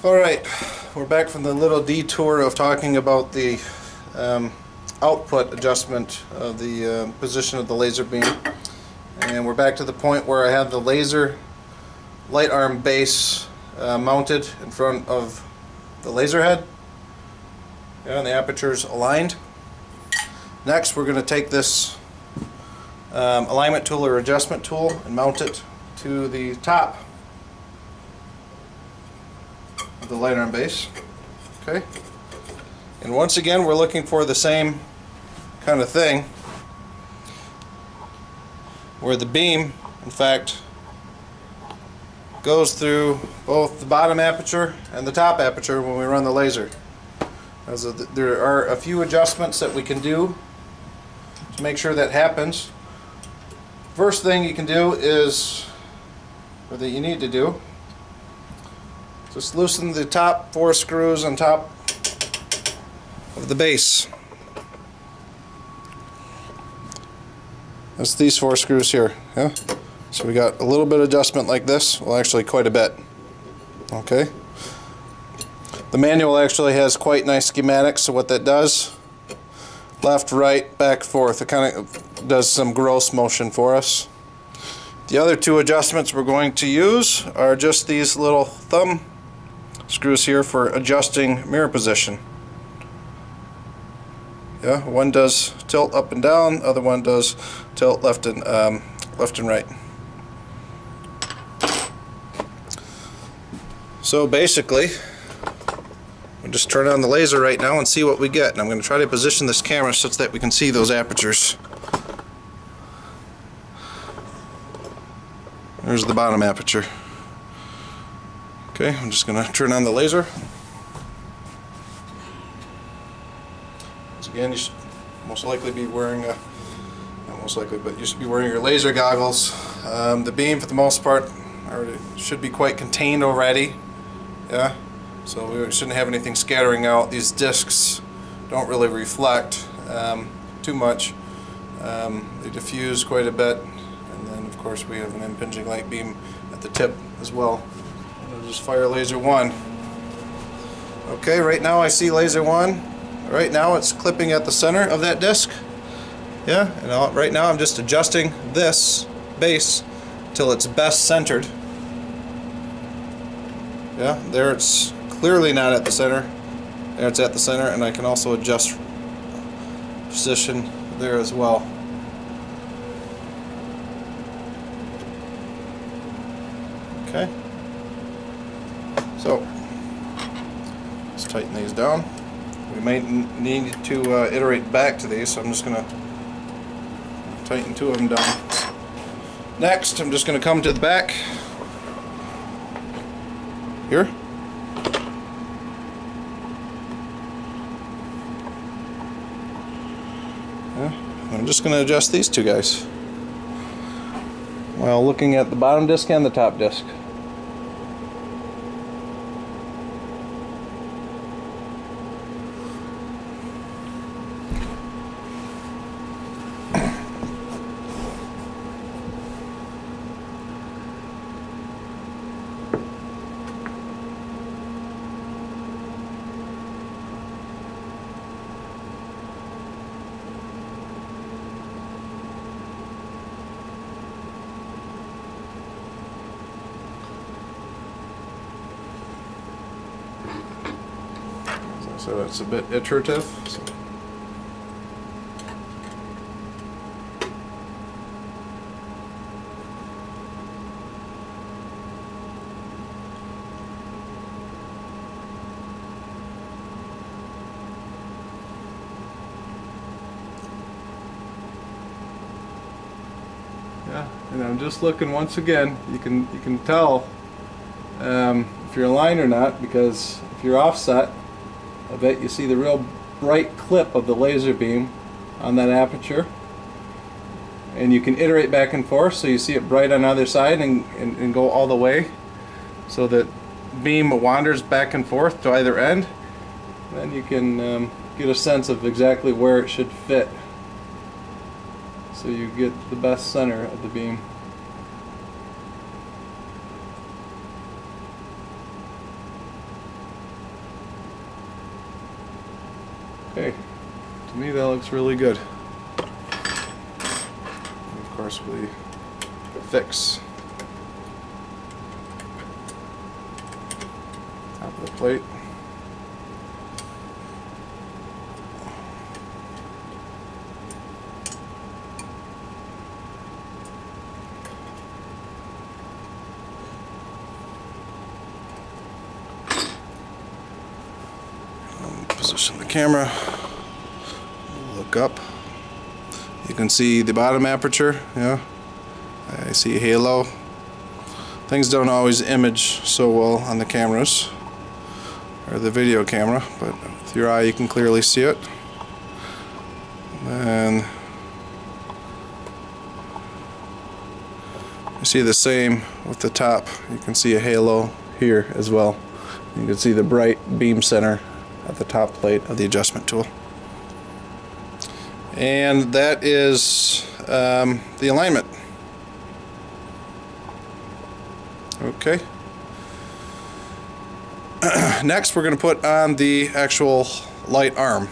Alright, we're back from the little detour of talking about the output adjustment of the position of the laser beam, and we're back to the point where I have the laser light arm base mounted in front of the laser head, and the aperture's aligned. Next we're going to take this alignment tool or adjustment tool and mount it to the top of the light arm base. Okay, and once again we're looking for the same kind of thing, where the beam in fact goes through both the bottom aperture and the top aperture when we run the laser. There are a few adjustments that we can do to make sure that happens. First thing you can do is, or that you need to do, just loosen the top 4 screws on top of the base. That's these 4 screws here. Yeah? So we got a little bit of adjustment like this, well actually quite a bit. Okay. The manual actually has quite nice schematics, so what that does, left, right, back, forth, it kind of does some gross motion for us. The other 2 adjustments we're going to use are just these little thumb screws here for adjusting mirror position. Yeah, one does tilt up and down, the other one does tilt left and right. So basically, we'll just turn on the laser right now and see what we get. And I'm going to try to position this camera such that we can see those apertures. There's the bottom aperture. Okay, I'm just going to turn on the laser. Once again, you should most likely be wearing, not most likely, but you should be wearing your laser goggles. The beam, for the most part, should be quite contained already. Yeah, so we shouldn't have anything scattering out. These discs don't really reflect too much. They diffuse quite a bit, and then of course we have an impinging light beam at the tip as well. I'll just fire laser 1. Okay, right now I see laser 1. Right now it's clipping at the center of that disc. Yeah, and right now I'm just adjusting this base till it's best centered. Yeah, there it's clearly not at the center. There it's at the center, and I can also adjust position there as well. Okay. So, let's tighten these down. We may need to iterate back to these, so I'm just going to tighten 2 of them down. Next, I'm just going to come to the back here. I'm just going to adjust these 2 guys while looking at the bottom disc and the top disc. So it's a bit iterative. So. Yeah, and I'm just looking once again. You can tell if you're aligned or not, because if you're offset, I bet you see the real bright clip of the laser beam on that aperture, and you can iterate back and forth so you see it bright on either side and go all the way so that beam wanders back and forth to either end. Then you can get a sense of exactly where it should fit. so you get the best center of the beam. Okay, to me that looks really good. And of course we fix top of the plate. Position the camera, look up. You can see the bottom aperture, yeah. I see a halo. Things don't always image so well on the cameras or the video camera, but with your eye you can clearly see it. And you see the same with the top. You can see a halo here as well. You can see the bright beam center at the top plate of the adjustment tool. And that is the alignment. Okay. Next we're going to put on the actual light arm.